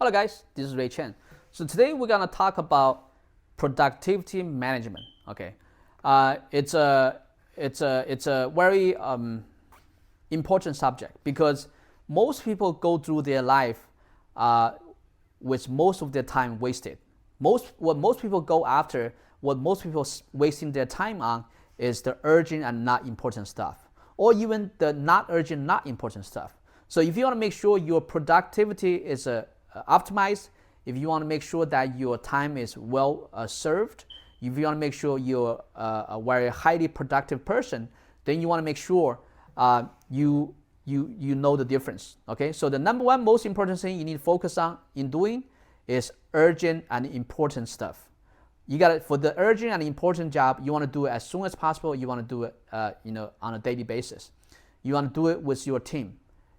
Hello guys, this is Ray Chen. So today we're gonna talk about productivity management. Okay, it's a very important subject because most people go through their life with most of their time wasted. What most people go after, what most people wasting their time on is the urgent and not important stuff, or even the not urgent, not important stuff. So if you want to make sure your productivity is optimized, if you want to make sure that your time is well served, if you want to make sure you're a very highly productive person, then you want to make sure you know the difference. Okay, so the number one most important thing you need to focus on in doing is urgent and important stuff. You got it for the urgent and important job. You want to do it as soon as possible. You want to do it, on a daily basis. You want to do it with your team.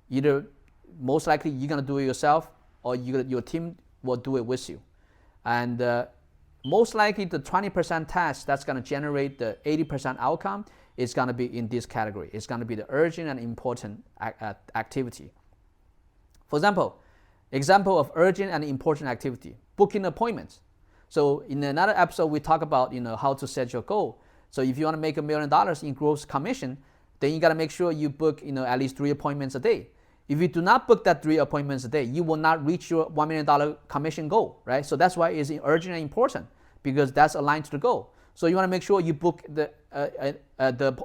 Either most likely you're gonna do it yourself, or your team will do it with you. And most likely the 20% task that's gonna generate the 80% outcome is gonna be in this category. It's gonna be the urgent and important activity. For example of urgent and important activity: booking appointments. So in another episode we talk about how to set your goal. So if you want to make $1 million in gross commission, then you got to make sure you book at least 3 appointments a day. If you do not book that 3 appointments a day, you will not reach your $1 million commission goal, right? So that's why it's urgent and important, because that's aligned to the goal. So you want to make sure you book the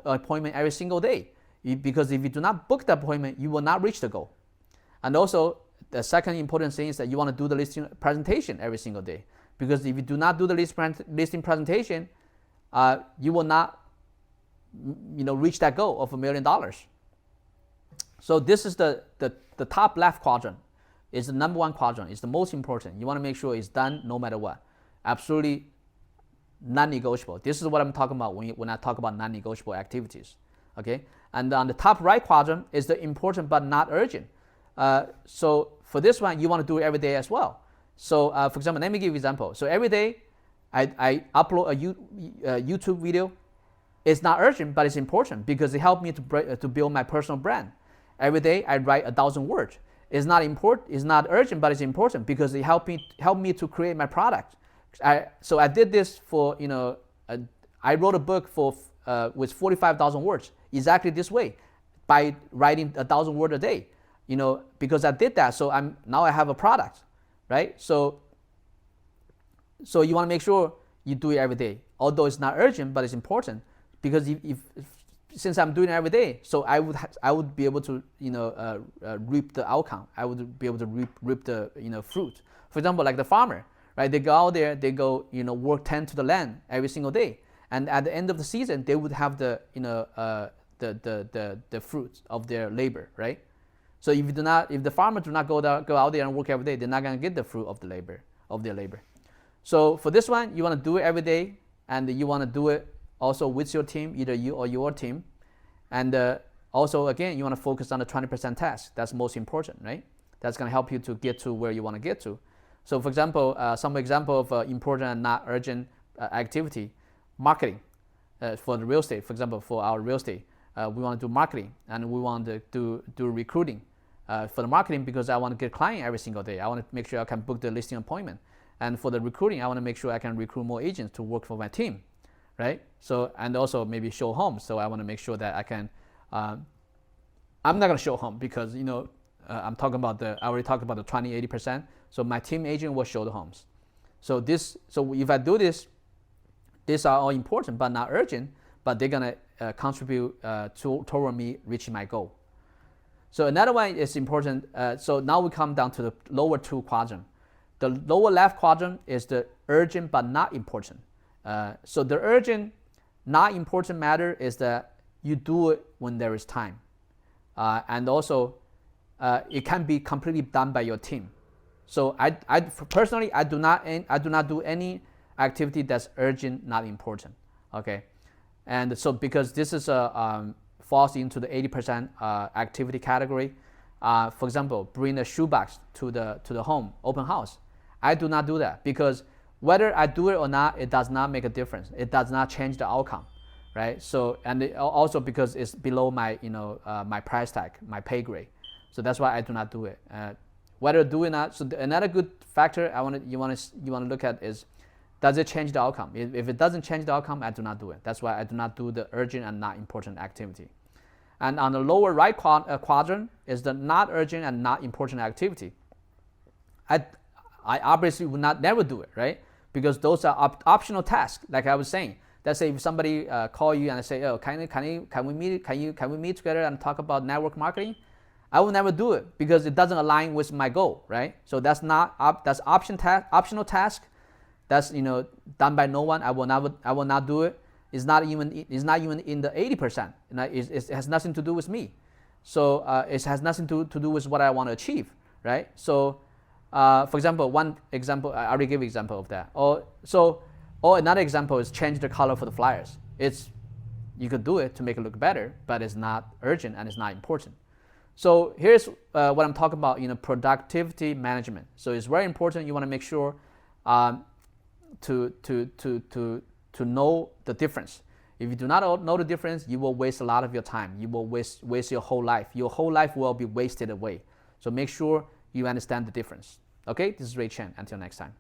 appointment every single day, because if you do not book the appointment, you will not reach the goal. And also, the second important thing is that you want to do the listing presentation every single day, because if you do not do the listing presentation, you will not reach that goal of $1 million. So this is the top left quadrant. It's the number one quadrant. It's the most important. You want to make sure it's done no matter what. Absolutely non-negotiable. This is what I'm talking about when I talk about non-negotiable activities. Okay. And on the top right quadrant is the important but not urgent. So for this one, you want to do it every day as well. So for example, let me give you an example. So every day I upload a YouTube video. It's not urgent, but it's important because it helped me to build my personal brand. Every day I write 1,000 words. It's not urgent, but it's important because it helped me to create my product. So I did this for I wrote a book with 45,000 words exactly this way, by writing 1,000 words a day. Because I did that, so now I have a product, right? So you want to make sure you do it every day, although it's not urgent, but it's important. Because since I'm doing it every day, so I would be able to reap the outcome. I would be able to reap the fruit. For example, like the farmer, right? They go out there, they go work tend to the land every single day, and at the end of the season, they would have the fruits of their labor, right? So if the farmer do not go out there and work every day, they're not gonna get the fruit of their labor. So for this one, you want to do it every day, and you want to do it also with your team, either you or your team. And also, again, you want to focus on the 20% task. That's most important, right? That's going to help you to get to where you want to get to. So for example, some example of important and not urgent activity: marketing for the real estate. For example, for our real estate, we want to do marketing, and we want to do recruiting for the marketing, because I want to get client every single day. I want to make sure I can book the listing appointment. And for the recruiting, I want to make sure I can recruit more agents to work for my team. Right? So, and also maybe show homes. So I want to make sure that I can, I'm not going to show home because, I'm talking about I already talked about the 20-80%. So my team agent will show the homes. So if I do this, these are all important, but not urgent, but they're going to contribute toward me reaching my goal. So another one is important. So now we come down to the lower two quadrant. The lower left quadrant is the urgent, but not important. So the urgent, not important matter is that you do it when there is time, and also it can be completely done by your team. So I personally do not do any activity that's urgent, not important. Okay, and so because this is falls into the 80% activity category. For example, bring a shoebox to the home, open house. I do not do that because whether I do it or not, it does not make a difference. It does not change the outcome, right? So, and also because it's below my, my price tag, my pay grade. So that's why I do not do it. whether do it or not. So another good factor you want to look at is, does it change the outcome? If it doesn't change the outcome, I do not do it. That's why I do not do the urgent and not important activity. And on the lower right quadrant is the not urgent and not important activity. I obviously would never do it, right? Because those are optional tasks. Like I was saying, let's say if somebody call you and say, oh, can we meet together and talk about network marketing? I will never do it because it doesn't align with my goal, right? So that's that's optional task. That's done by no one. I will not do it. It's not even in the 80%. It has nothing to do with me. So it has nothing to do with what I want to achieve, right? So for example, one example, I already gave an example of that. Or another example is change the color for the flyers. You could do it to make it look better, but it's not urgent and it's not important. So here's what I'm talking about, productivity management. So it's very important. You want to make sure to know the difference. If you do not know the difference, you will waste a lot of your time. You will waste your whole life. Your whole life will be wasted away. So make sure you understand the difference. Okay, this is Ray Chen. Until next time.